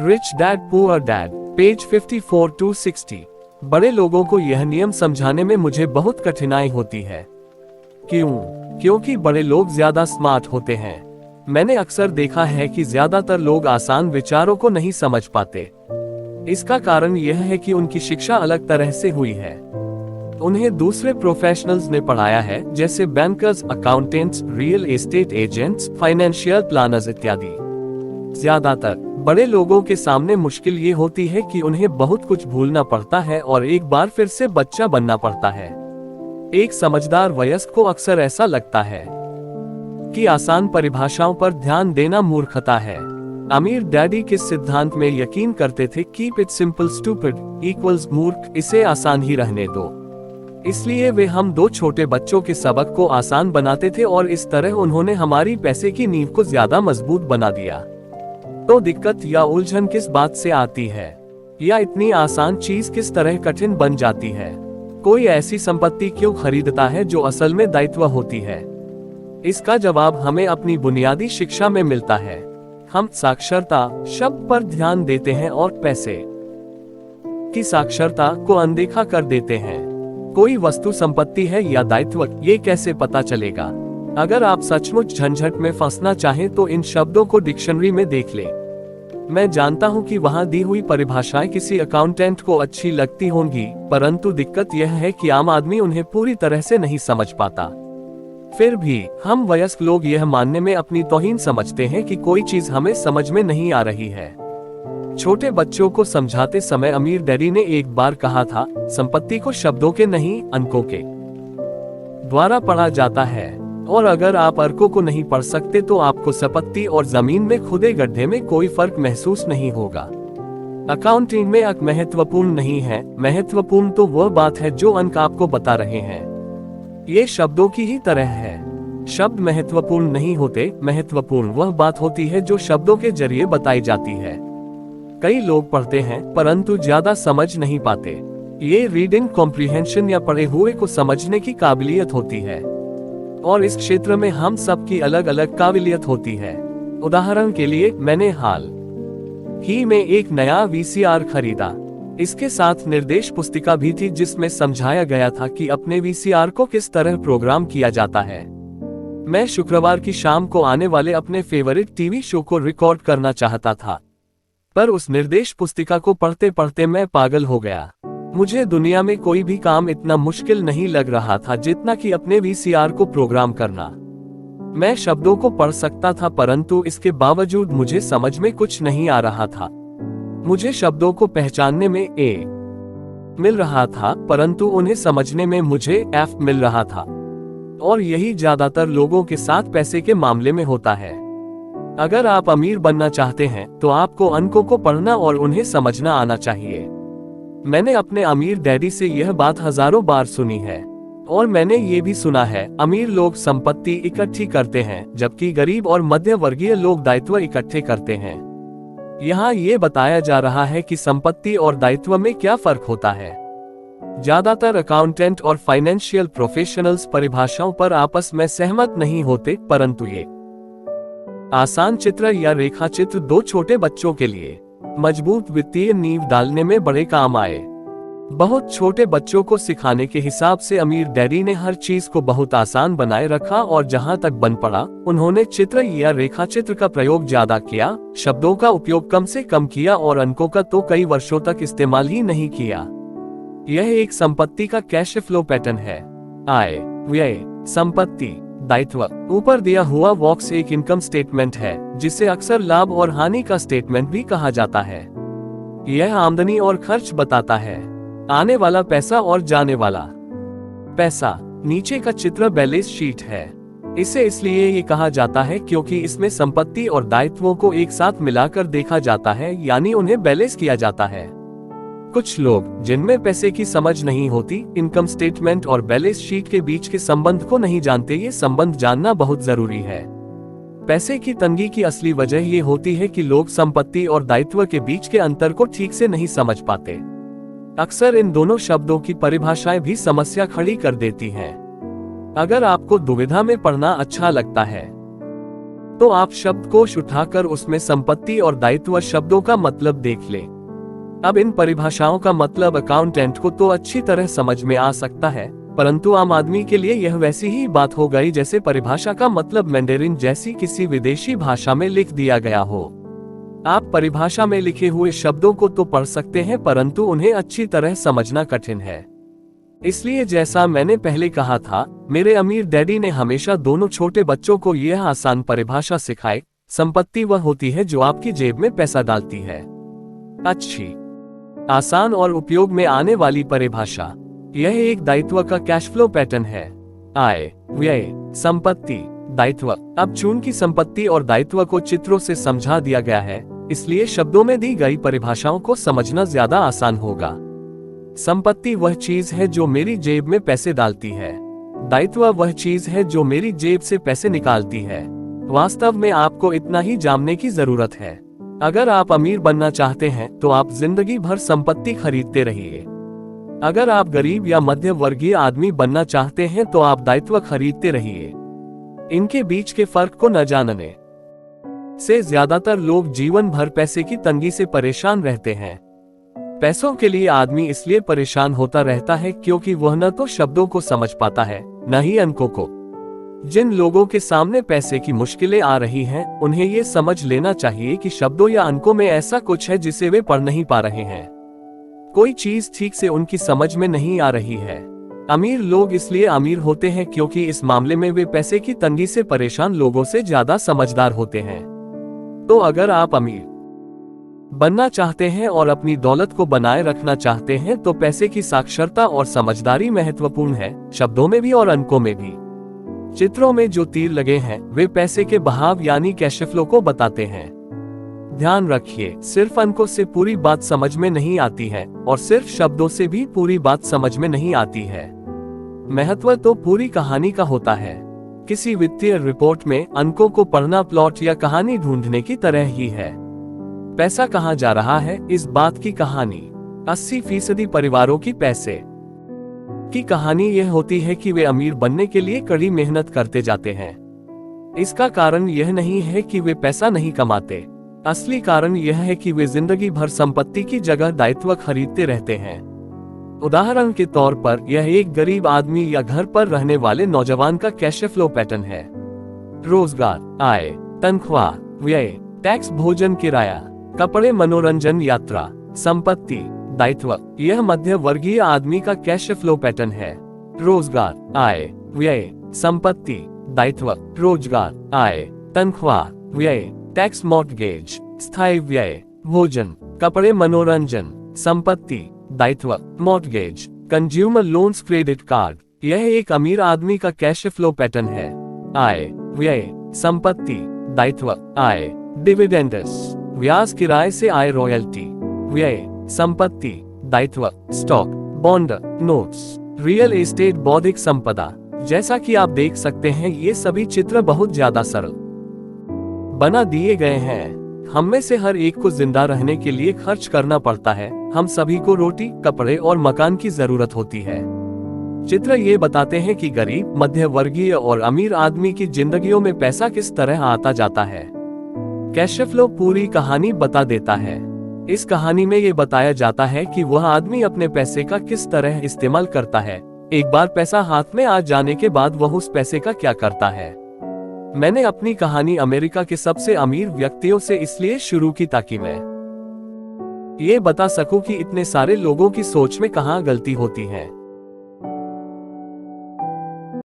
Rich dad poor dad, page 54 to 60। बड़े लोगों को यह नियम समझाने में मुझे बहुत कठिनाई होती है। क्यों? क्योंकि बड़े लोग ज्यादा स्मार्ट होते हैं। मैंने अक्सर देखा है कि ज्यादातर लोग आसान विचारों को नहीं समझ पाते। इसका कारण यह है कि उनकी शिक्षा अलग तरह से हुई है। उन्हें दूसरे प्रोफेशनल्स ने पढ़ाया है, जैसे bankers, accountants, real estate agents, financial planners इत्यादि। ज्यादातर बड़े लोगों के सामने मुश्किल ये होती है कि उन्हें बहुत कुछ भूलना पड़ता है और एक बार फिर से बच्चा बनना पड़ता है। एक समझदार वयस्क को अक्सर ऐसा लगता है कि आसान परिभाषाओं पर ध्यान देना मूर्खता है। अमीर डैडी किस सिद्धांत में यकीन करते थे? Keep it simple stupid equals मूर्ख, इसे आसान ही रहने दो। इसलिए वे हम दो छोटे बच्चों के सबक को आसान बनाते थे और इस तरह उन्होंने हमारी पैसे की नींव को ज्यादा मजबूत बना दिया। तो दिक्कत या उलझन किस बात से आती है, या इतनी आसान चीज किस तरह कठिन बन जाती है? कोई ऐसी संपत्ति क्यों खरीदता है जो असल में दायित्व होती है? इसका जवाब हमें अपनी बुनियादी शिक्षा में मिलता है। हम साक्षरता शब्द पर ध्यान देते हैं और पैसे की साक्षरता को अनदेखा कर देते हैं। कोई वस्तु संपत्ति है या दायित्व, ये कैसे पता चलेगा? अगर आप सचमुच झंझट में फंसना चाहें तो इन शब्दों को डिक्शनरी में देख लें। मैं जानता हूं कि वहां दी हुई परिभाषाएं किसी अकाउंटेंट को अच्छी लगती होंगी, परंतु दिक्कत यह है कि आम आदमी उन्हें पूरी तरह से नहीं समझ पाता। फिर भी हम वयस्क लोग यह मानने में अपनी तौहीन समझते हैं कि कोई चीज हमें समझ में नहीं आ रही है। छोटे बच्चों को समझाते समय अमीर डैडी ने एक बार कहा था, संपत्ति को शब्दों के नहीं, अंकों के द्वारा पढ़ा जाता है, और अगर आप अर्कों को नहीं पढ़ सकते तो आपको संपत्ति और जमीन में खुदे गड्ढे में कोई फर्क महसूस नहीं होगा। अकाउंटिंग में अंक महत्वपूर्ण नहीं है, महत्वपूर्ण तो वह बात है जो अंक आपको बता रहे हैं। ये शब्दों की ही तरह है। शब्द महत्वपूर्ण नहीं होते, महत्वपूर्ण वह बात होती है जो शब्दों के जरिए बताई जाती है। कई लोग पढ़ते हैं परंतु ज्यादा समझ नहीं पाते। ये रीडिंग कॉम्प्रिहेंशन या पढ़े हुए को समझने की काबिलियत होती है, और इस क्षेत्र में हम सब की अलग अलग काबिलियत होती है। उदाहरण के लिए, मैंने हाल ही में एक नया वीसीआर खरीदा। इसके साथ निर्देश पुस्तिका भी थी जिसमें समझाया गया था कि अपने वीसीआर को किस तरह प्रोग्राम किया जाता है। मैं शुक्रवार की शाम को आने वाले अपने फेवरेट टीवी शो को रिकॉर्ड करना चाहता था, पर उस निर्देश पुस्तिका को पढ़ते पढ़ते मैं पागल हो गया। मुझे दुनिया में कोई भी काम इतना मुश्किल नहीं लग रहा था जितना कि अपने वीसीआर को प्रोग्राम करना। मैं शब्दों को पढ़ सकता था परंतु इसके बावजूद मुझे समझ में कुछ नहीं आ रहा था। मुझे शब्दों को पहचानने में ए मिल रहा था परंतु उन्हें समझने में मुझे एफ मिल रहा था। और यही ज्यादातर लोगों के साथ पैसे के मामले में होता है। अगर आप अमीर बनना चाहते हैं तो आपको अंकों को पढ़ना और उन्हें समझना आना चाहिए। मैंने अपने अमीर डैडी से यह बात हजारों बार सुनी है, और मैंने ये भी सुना है, अमीर लोग संपत्ति इकट्ठी करते हैं जबकि गरीब और मध्य वर्गीय लोग दायित्व इकट्ठे करते हैं। यहाँ ये बताया जा रहा है कि संपत्ति और दायित्व में क्या फर्क होता है। ज्यादातर अकाउंटेंट और फाइनेंशियल प्रोफेशनल्स परिभाषाओं पर आपस में सहमत नहीं होते, परंतु ये आसान चित्र या रेखा चित्र दो छोटे बच्चों के लिए मजबूत वित्तीय नींव डालने में बड़े काम आए। बहुत छोटे बच्चों को सिखाने के हिसाब से अमीर डैडी ने हर चीज को बहुत आसान बनाए रखा, और जहां तक बन पड़ा उन्होंने चित्र या रेखा चित्र का प्रयोग ज्यादा किया, शब्दों का उपयोग कम से कम किया और अंकों का तो कई वर्षों तक इस्तेमाल ही नहीं किया। यह एक संपत्ति का कैश फ्लो पैटर्न है। आय, व्यय, संपत्ति, दायित्व। ऊपर दिया हुआ बॉक्स एक इनकम स्टेटमेंट है जिसे अक्सर लाभ और हानि का स्टेटमेंट भी कहा जाता है। यह आमदनी और खर्च बताता है, आने वाला पैसा और जाने वाला पैसा। नीचे का चित्र बैलेंस शीट है। इसे इसलिए ये कहा जाता है क्योंकि इसमें संपत्ति और दायित्वों को एक साथ मिलाकर देखा जाता है, यानी उन्हें बैलेंस किया जाता है। कुछ लोग जिनमें पैसे की समझ नहीं होती, इनकम स्टेटमेंट और बैलेंस शीट के बीच के संबंध को नहीं जानते। ये संबंध जानना बहुत जरूरी है। पैसे की तंगी की असली वजह ये होती है कि लोग संपत्ति और दायित्व के बीच के अंतर को ठीक से नहीं समझ पाते। अक्सर इन दोनों शब्दों की परिभाषाएं भी समस्या खड़ी कर देती हैं। अगर आपको दुविधा में पढ़ना अच्छा लगता है तो आप शब्दकोश उठाकर उसमें संपत्ति और दायित्व शब्दों का मतलब देख लें। अब इन परिभाषाओं का मतलब अकाउंटेंट को तो अच्छी तरह समझ में आ सकता है, परंतु आम आदमी के लिए यह वैसी ही बात हो गई जैसे परिभाषा का मतलब मैंडेरिन जैसी किसी विदेशी भाषा में लिख दिया गया हो। आप परिभाषा में लिखे हुए शब्दों को तो पढ़ सकते हैं, परंतु उन्हें अच्छी तरह समझना कठिन है। इसलिए जैसा मैंने पहले कहा था, मेरे अमीर डैडी ने हमेशा दोनों छोटे बच्चों को यह आसान परिभाषा सिखाई। संपत्ति वह होती है जो आपकी जेब में पैसा डालती है। अच्छी, आसान और उपयोग में आने वाली परिभाषा। यह एक दायित्व का कैश फ्लो पैटर्न है। आय, व्यय, संपत्ति, दायित्व। अब चूंकि संपत्ति और दायित्व को चित्रों से समझा दिया गया है, इसलिए शब्दों में दी गई परिभाषाओं को समझना ज्यादा आसान होगा। संपत्ति वह चीज है जो मेरी जेब में पैसे डालती है। दायित्व वह चीज है जो मेरी जेब से पैसे निकालती है। वास्तव में आपको इतना ही जानने की जरूरत है। अगर आप अमीर बनना चाहते हैं तो आप जिंदगी भर संपत्ति खरीदते रहिए। अगर आप गरीब या मध्य वर्गीय आदमी बनना चाहते हैं तो आप दायित्व खरीदते रहिए। इनके बीच के फर्क को न जानने से ज्यादातर लोग जीवन भर पैसे की तंगी से परेशान रहते हैं। पैसों के लिए आदमी इसलिए परेशान होता रहता है क्योंकि वह न तो शब्दों को समझ पाता है, न ही अंकों को। जिन लोगों के सामने पैसे की मुश्किलें आ रही हैं, उन्हें ये समझ लेना चाहिए कि शब्दों या अंकों में ऐसा कुछ है जिसे वे पढ़ नहीं पा रहे हैं। कोई चीज ठीक से उनकी समझ में नहीं आ रही है। अमीर लोग इसलिए अमीर होते हैं क्योंकि इस मामले में वे पैसे की तंगी से परेशान लोगों से ज्यादा समझदार होते हैं। तो अगर आप अमीर बनना चाहते हैं और अपनी दौलत को बनाए रखना चाहते हैं तो पैसे की साक्षरता और समझदारी महत्वपूर्ण है, शब्दों में भी और अंकों में भी। चित्रों में जो तीर लगे हैं वे पैसे के बहाव यानी कैश फ्लो को बताते हैं। ध्यान रखिए, सिर्फ अंकों से पूरी बात समझ में नहीं आती है और सिर्फ शब्दों से भी पूरी बात समझ में नहीं आती है। महत्व तो पूरी कहानी का होता है। किसी वित्तीय रिपोर्ट में अंकों को पढ़ना प्लॉट या कहानी ढूंढने की तरह ही है। पैसा कहाँ जा रहा है, इस बात की कहानी। 80% परिवारों की पैसे की कहानी यह होती है कि वे अमीर बनने के लिए कड़ी मेहनत करते जाते हैं। इसका कारण यह नहीं है कि वे पैसा नहीं कमाते। असली कारण यह है कि वे जिंदगी भर संपत्ति की जगह दायित्व खरीदते रहते हैं। उदाहरण के तौर पर यह एक गरीब आदमी या घर पर रहने वाले नौजवान का कैश फ्लो पैटर्न है। रोजगार, आय, तनख्वाह, व्यय, टैक्स, भोजन, किराया, कपड़े, मनोरंजन, यात्रा, संपत्ति, दायित्व। यह मध्य वर्गीय आदमी का कैश फ्लो पैटर्न है। रोजगार, आय, व्यय, संपत्ति, दायित्व। रोजगार, आय, तनख्वाह, व्यय, टैक्स, मॉर्टगेज, स्थायी व्यय, भोजन, कपड़े, मनोरंजन, संपत्ति, दायित्व, mortgage, consumer loans, credit card. यह एक अमीर आदमी का कैश फ्लो पैटर्न है। आय, व्यय, संपत्ति, दायित्व। आय, डिविडेंड्स, ब्याज, किराए से आय, रॉयल्टी। व्यय, संपत्ति, दायित्व, stock, bond, notes, real estate, बौद्धिक संपदा। जैसा कि आप देख सकते हैं, ये सभी चित्र बहुत ज्यादा सरल बना दिए गए हैं। हम में से हर एक को जिंदा रहने के लिए खर्च करना पड़ता है। हम सभी को रोटी, कपड़े और मकान की जरूरत होती है। चित्र ये बताते हैं कि गरीब, मध्य वर्गीय और अमीर आदमी की जिंदगियों में पैसा किस तरह आता जाता है। कैश फ्लो पूरी कहानी बता देता है। इस कहानी में ये बताया जाता है कि वह आदमी अपने पैसे का किस तरह इस्तेमाल करता है। एक बार पैसा हाथ में आ जाने के बाद वह उस पैसे का क्या करता है। मैंने अपनी कहानी अमेरिका के सबसे अमीर व्यक्तियों से इसलिए शुरू की ताकि मैं ये बता सकूं कि इतने सारे लोगों की सोच में कहां गलती होती है।